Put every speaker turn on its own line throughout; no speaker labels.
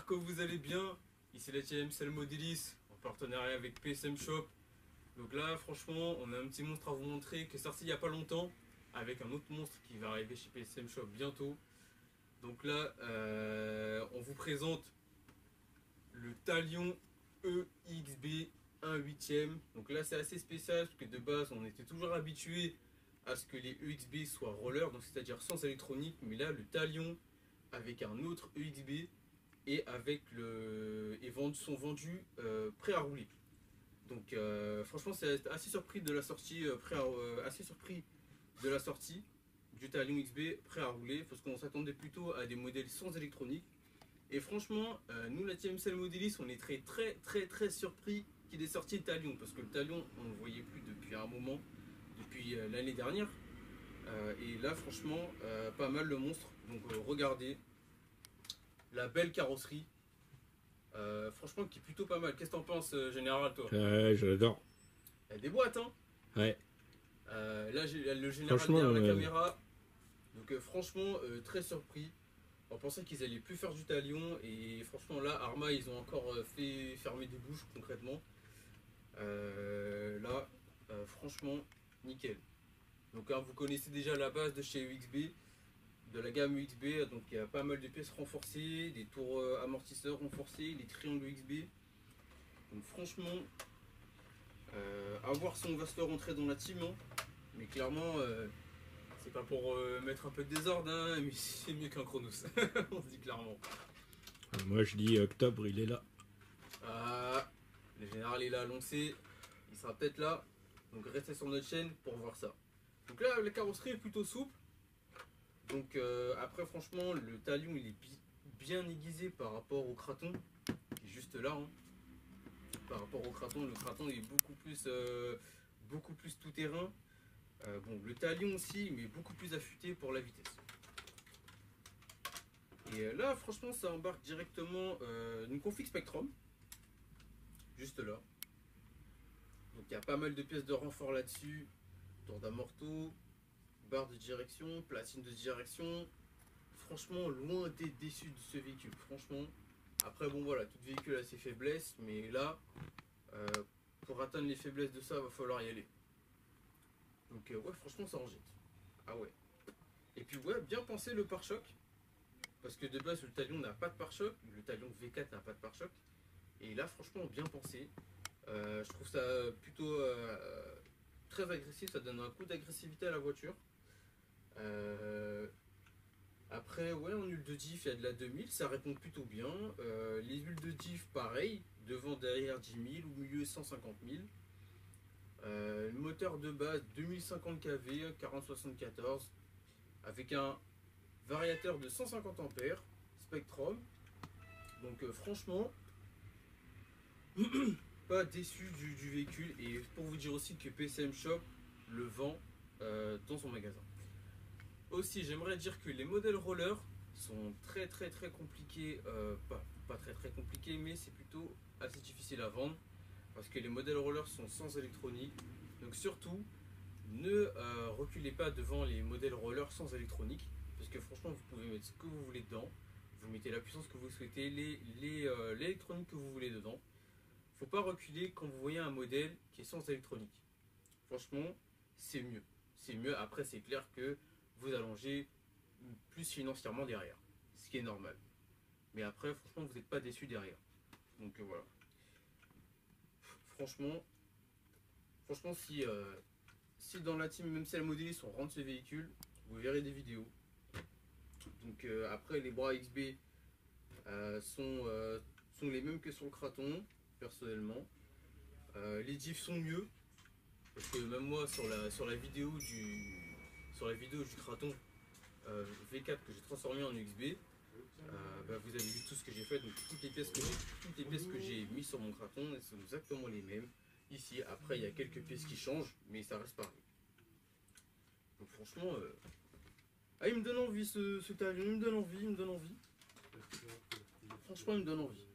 que vous allez bien. Ici la team Selmodelis en partenariat avec PSM Shop. Donc là franchement on a un petit monstre à vous montrer qui est sorti il n'y a pas longtemps avec un autre monstre qui va arriver chez PSM Shop bientôt. Donc là on vous présente le Talion EXB 1/8. Donc là c'est assez spécial parce que de base on était toujours habitué à ce que les EXB soient rollers, donc c'est-à-dire sans électronique, mais là le Talion avec un autre EXB et avec sont vendus prêts à rouler. Donc franchement c'est assez surpris de la sortie assez surpris de la sortie du Talion XB prêt à rouler parce qu'on s'attendait plutôt à des modèles sans électronique. Et franchement nous la team Selmodelis on est très surpris qu'il ait sorti le Talion parce que le Talion on ne le voyait plus depuis un moment, depuis l'année dernière. Et là franchement pas mal le monstre. Donc regardez la belle carrosserie, franchement qui est plutôt pas mal. Qu'est-ce que t'en penses général toi?
Je l'adore.
Il y a des boîtes hein.
Ouais.
Là j'ai le général derrière la caméra. Donc franchement très surpris. On pensait qu'ils allaient plus faire du Talion et franchement là Arma ils ont encore fait fermer des bouches concrètement. Là franchement nickel. Donc hein, vous connaissez déjà la base de chez UXB, de la gamme UXB, donc il y a pas mal de pièces renforcées, des tours amortisseurs renforcés, les triangles UXB. Donc franchement, à voir si on va se le rentrer dans la team, hein. Mais clairement, c'est pas pour mettre un peu de désordre, hein, mais c'est mieux qu'un Chronos, on se dit clairement.
Moi je dis octobre, il est là.
Ah, le général est là annoncé, il sera peut-être là, donc restez sur notre chaîne pour voir ça. Donc là, la carrosserie est plutôt souple. Donc après, franchement, le Talion il est bien aiguisé par rapport au Kraton, qui est juste là. Hein. Par rapport au Kraton, le Kraton est beaucoup plus tout terrain. Bon, le Talion aussi, mais beaucoup plus affûté pour la vitesse. Et là, franchement, ça embarque directement une config Spectrum, juste là. Donc il y a pas mal de pièces de renfort là-dessus. Tour d'amorto, barre de direction, platine de direction. Franchement, loin d'être déçu de ce véhicule. Franchement, après, bon voilà, tout véhicule a ses faiblesses, mais là, pour atteindre les faiblesses de ça, il va falloir y aller. Donc, ouais, franchement, ça en jette. Ah ouais. Et puis, ouais, bien penser le pare-choc. Parce que de base, le Talion n'a pas de pare-choc. Le Talion V4 n'a pas de pare-choc. Et là, franchement, bien pensé. Je trouve ça plutôt très agressif, ça donne un coup d'agressivité à la voiture. Après ouais en huile de diff il y a de la 2000, ça répond plutôt bien. Les huiles de diff pareil, devant derrière 10 000, au milieu 150 000. Moteur de base 2050 kV 4074 avec un variateur de 150 ampères Spectrum. Donc franchement pas déçu du véhicule, et pour vous dire aussi que PSM Shop le vend dans son magasin. Aussi j'aimerais dire que les modèles roller sont très compliqués, pas très compliqués, mais c'est plutôt assez difficile à vendre parce que les modèles roller sont sans électronique. Donc surtout ne reculez pas devant les modèles roller sans électronique, parce que franchement vous pouvez mettre ce que vous voulez dedans, vous mettez la puissance que vous souhaitez, l'électronique que vous voulez dedans. Faut pas reculer quand vous voyez un modèle qui est sans électronique. Franchement, c'est mieux. C'est mieux. Après, c'est clair que vous allongez plus financièrement derrière, ce qui est normal. Mais après, franchement, vous n'êtes pas déçu derrière. Donc voilà. Franchement, si dans la team même Selmodelis on rentre ce véhicule, vous verrez des vidéos. Donc après, les bras XB sont les mêmes que sur le Kraton. Personnellement les diffs sont mieux parce que même moi sur la vidéo du Kraton V4 que j'ai transformé en UXB, vous avez vu tout ce que j'ai fait. Donc toutes les pièces que j'ai mis sur mon Kraton elles sont exactement les mêmes ici. Après il y a quelques pièces qui changent mais ça reste pareil. Donc franchement il me donne envie ce Talion, il me donne envie. Franchement il me donne envie.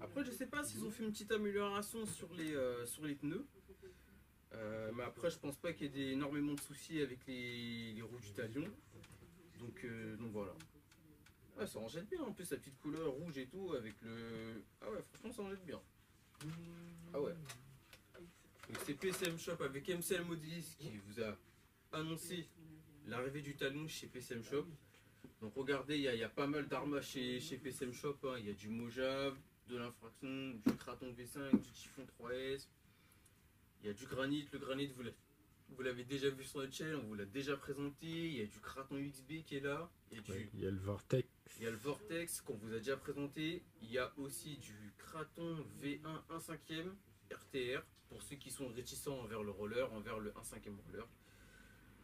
Après, je sais pas s'ils ont fait une petite amélioration sur les pneus. Mais après, je pense pas qu'il y ait énormément de soucis avec les roues du Talion. Donc voilà. Ouais, ça en jette bien, en plus sa petite couleur rouge et tout, avec le... Ah ouais, franchement ça en jette bien. Ah ouais. Donc c'est PCM Shop avec MCL Modis qui vous a annoncé l'arrivée du talon chez PCM Shop. Donc regardez, il y a pas mal d'armes chez PCM Shop, hein. Il y a du Mojave, de l'infraction, du Kraton V5, du Typhon 3S. Il y a du granit, le granit vous l'avez déjà vu sur notre chaîne, on vous l'a déjà présenté. Il y a du Kraton XB qui est là.
Il y a le Vortex.
Il y a le Vortex qu'on vous a déjà présenté. Il y a aussi du Kraton V1 1/5e RTR pour ceux qui sont réticents envers le roller, envers le 1/5e roller.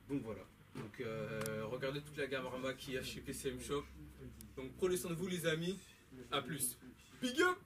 Donc voilà. Donc regardez toute la gamme Arma qu'il y a chez PCM Shop. Donc prenez soin de vous les amis. A plus. Big up!